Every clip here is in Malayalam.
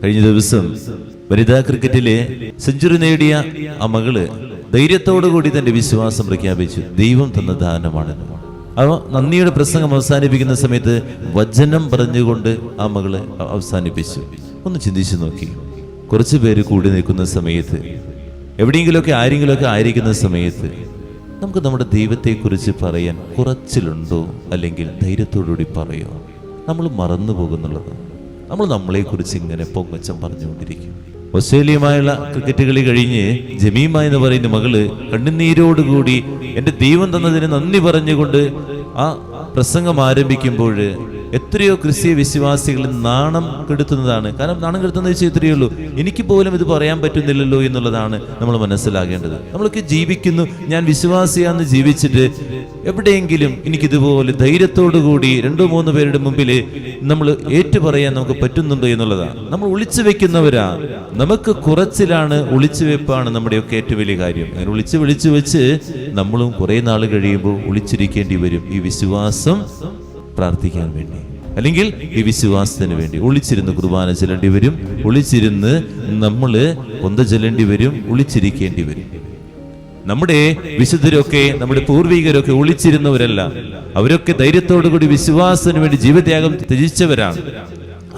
കഴിഞ്ഞ ദിവസം വനിതാ ക്രിക്കറ്റിലെ സെഞ്ചുറി നേടിയ ആ മകള് ധൈര്യത്തോടുകൂടി തന്റെ വിശ്വാസം പ്രഖ്യാപിച്ചു. ദൈവം തന്ന ദാനമാണെന്ന്. അവ നന്ദിയുടെ പ്രസംഗം അവസാനിപ്പിക്കുന്ന സമയത്ത് വചനം പറഞ്ഞുകൊണ്ട് ആ മകള് അവസാനിപ്പിച്ചു. ഒന്ന് ചിന്തിച്ചു നോക്കി. കുറച്ചു പേര് കൂടി നിൽക്കുന്ന സമയത്ത്, എവിടെയെങ്കിലുമൊക്കെ ആരെങ്കിലുമൊക്കെ ആയിരിക്കുന്ന സമയത്ത് നമുക്ക് നമ്മുടെ ദൈവത്തെക്കുറിച്ച് പറയാൻ കുറച്ചിലുണ്ടോ? അല്ലെങ്കിൽ ധൈര്യത്തോടുകൂടി പറയുമോ? നമ്മൾ മറന്നു പോകുന്നുള്ളത്. നമ്മൾ നമ്മളെക്കുറിച്ച് ഇങ്ങനെ പൊങ്ങച്ചം പറഞ്ഞുകൊണ്ടിരിക്കും. ഓസ്ട്രേലിയയുമായുള്ള ക്രിക്കറ്റ് കളി കഴിഞ്ഞ് ജമീമ എന്ന് പറയുന്ന മകള് കണ്ണുനീരോടുകൂടി എൻ്റെ ദൈവം തന്നതിന് നന്ദി പറഞ്ഞുകൊണ്ട് ആ പ്രസംഗം ആരംഭിക്കുമ്പോൾ എത്രയോ ക്രിസ്തീയ വിശ്വാസികൾ നാണം കെടുത്തുന്നതാണ്. കാരണം നാണം കെടുത്തുന്നത് വെച്ചാൽ ഇത്രയേ ഉള്ളൂ, എനിക്ക് പോലും ഇത് പറയാൻ പറ്റുന്നില്ലല്ലോ എന്നുള്ളതാണ് നമ്മൾ മനസ്സിലാകേണ്ടത്. നമ്മളൊക്കെ ജീവിക്കുന്നു, ഞാൻ വിശ്വാസിയാന്ന് ജീവിച്ചിട്ട് എവിടെയെങ്കിലും എനിക്കിതുപോലെ ധൈര്യത്തോടു കൂടി 2-3 പേരുടെ മുമ്പിൽ നമ്മൾ ഏറ്റു പറയാൻ നമുക്ക് പറ്റുന്നുണ്ടോ എന്നുള്ളതാണ്. നമ്മൾ ഒളിച്ചു വെക്കുന്നവരാ. നമുക്ക് കുറച്ചിലാണ്, ഒളിച്ചു വെപ്പാണ് നമ്മുടെയൊക്കെ ഏറ്റവും വലിയ കാര്യം. അങ്ങനെ വിളിച്ചു വെച്ച് നമ്മളും കുറെ നാൾ കഴിയുമ്പോൾ ഒളിച്ചിരിക്കേണ്ടി വരും. ഈ വിശ്വാസം പ്രാർത്ഥിക്കാൻ വേണ്ടി, അല്ലെങ്കിൽ ഈ വിശ്വാസത്തിന് വേണ്ടി ഒളിച്ചിരുന്ന് കുർബാന ചെല്ലേണ്ടി വരും, ഒളിച്ചിരുന്ന് നമ്മള് കൊന്ത ചെല്ലേണ്ടി വരും, ഒളിച്ചിരിക്കേണ്ടി വരും. നമ്മുടെ വിശുദ്ധരൊക്കെ, നമ്മുടെ പൂർവികരൊക്കെ ഒളിച്ചിരുന്നവരല്ല. അവരൊക്കെ ധൈര്യത്തോടു കൂടി വിശ്വാസത്തിന് വേണ്ടി ജീവത്യാഗം ത്യജിച്ചവരാണ്.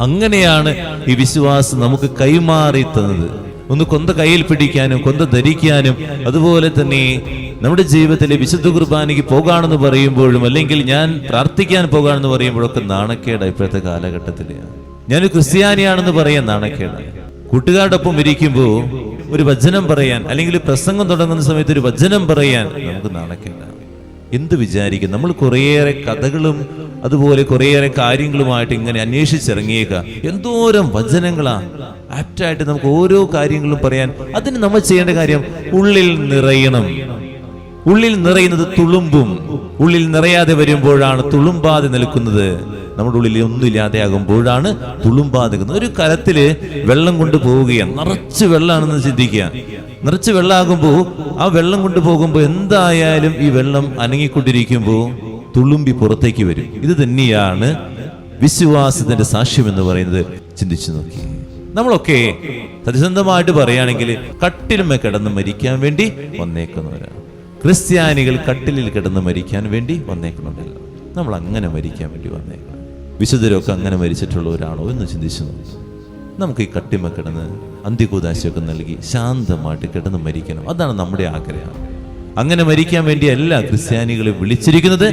അങ്ങനെയാണ് ഈ വിശ്വാസം നമുക്ക് കൈമാറി തന്നത്. ഒന്ന് കൊന്ത കയ്യിൽ പിടിക്കാനും കൊന്ത ധരിക്കാനും, അതുപോലെ തന്നെ നമ്മുടെ ജീവിതത്തിലെ വിശുദ്ധ കുർബാനയ്ക്ക് പോകാണെന്ന് പറയുമ്പോഴും, അല്ലെങ്കിൽ ഞാൻ പ്രാർത്ഥിക്കാൻ പോകാണെന്ന് പറയുമ്പോഴൊക്കെ നാണക്കേട്. ഇപ്പോഴത്തെ കാലഘട്ടത്തില് ഞാനൊരു ക്രിസ്ത്യാനിയാണെന്ന് പറയാൻ നാണക്കേട്. കൂട്ടുകാരോടൊപ്പം ഇരിക്കുമ്പോൾ ഒരു വചനം പറയാൻ, അല്ലെങ്കിൽ പ്രസംഗം തുടങ്ങുന്ന സമയത്ത് ഒരു വചനം പറയാൻ നമുക്ക് നാണക്കേടാണ്. എന്ത് വിചാരിക്കും? നമ്മൾ കുറേയേറെ കഥകളും അതുപോലെ കുറേയേറെ കാര്യങ്ങളുമായിട്ട് ഇങ്ങനെ അന്വേഷിച്ചിറങ്ങിയേക്ക. എന്തോരം വചനങ്ങളാ ആപ്റ്റായിട്ട് നമുക്ക് ഓരോ കാര്യങ്ങളും പറയാൻ. അതിന് നമ്മൾ ചെയ്യേണ്ട കാര്യം ഉള്ളിൽ നിറയണം. ഉള്ളിൽ നിറയുന്നത് തുളുമ്പും. ഉള്ളിൽ നിറയാതെ വരുമ്പോഴാണ് തുളുമ്പാതെ നിൽക്കുന്നത്. നമ്മുടെ ഉള്ളിൽ ഒന്നുമില്ലാതെ ആകുമ്പോഴാണ് തുളുമ്പാതെ നിൽക്കുന്നത്. ഒരു കലത്തില് വെള്ളം കൊണ്ട് പോവുകയാണ്, നിറച്ച് വെള്ളമാണെന്ന് ചിന്തിക്കുക. നിറച്ച് വെള്ളമാകുമ്പോൾ ആ വെള്ളം കൊണ്ട് പോകുമ്പോൾ എന്തായാലും ഈ വെള്ളം അനങ്ങിക്കൊണ്ടിരിക്കുമ്പോൾ തുളുമ്പി പുറത്തേക്ക് വരും. ഇത് തന്നെയാണ് വിശ്വാസത്തിന്റെ സാക്ഷ്യം എന്ന് പറയുന്നത്. ചിന്തിച്ചു നോക്കി. നമ്മളൊക്കെ സത്യസന്ധമായിട്ട് പറയുകയാണെങ്കിൽ കട്ടിലുമേ കിടന്ന് മരിക്കാൻ വേണ്ടി വന്നേക്കുന്നവരാണ്. ക്രിസ്ത്യാനികൾ കട്ടിലിൽ കിടന്ന് മരിക്കാൻ വേണ്ടി വന്നേക്കുന്നുണ്ടല്ലോ. നമ്മൾ അങ്ങനെ മരിക്കാൻ വേണ്ടി വന്നേക്കണം. വിശുദ്ധരൊക്കെ അങ്ങനെ മരിച്ചിട്ടുള്ളവരാണോ എന്ന് ചിന്തിച്ചു നോക്കി. നമുക്ക് ഈ കട്ടിമ കിടന്ന് അന്ത്യകൂദാശയൊക്കെ നൽകി ശാന്തമായിട്ട് കിടന്ന് മരിക്കണം. അതാണ് നമ്മുടെ ആഗ്രഹം. അങ്ങനെ മരിക്കാൻ വേണ്ടി എല്ലാ ക്രിസ്ത്യാനികളെ വിളിച്ചിരിക്കുന്നത്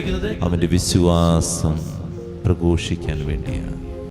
അവന്റെ വിശ്വാസം പ്രഘോഷിക്കാൻ വേണ്ടിയാണ്.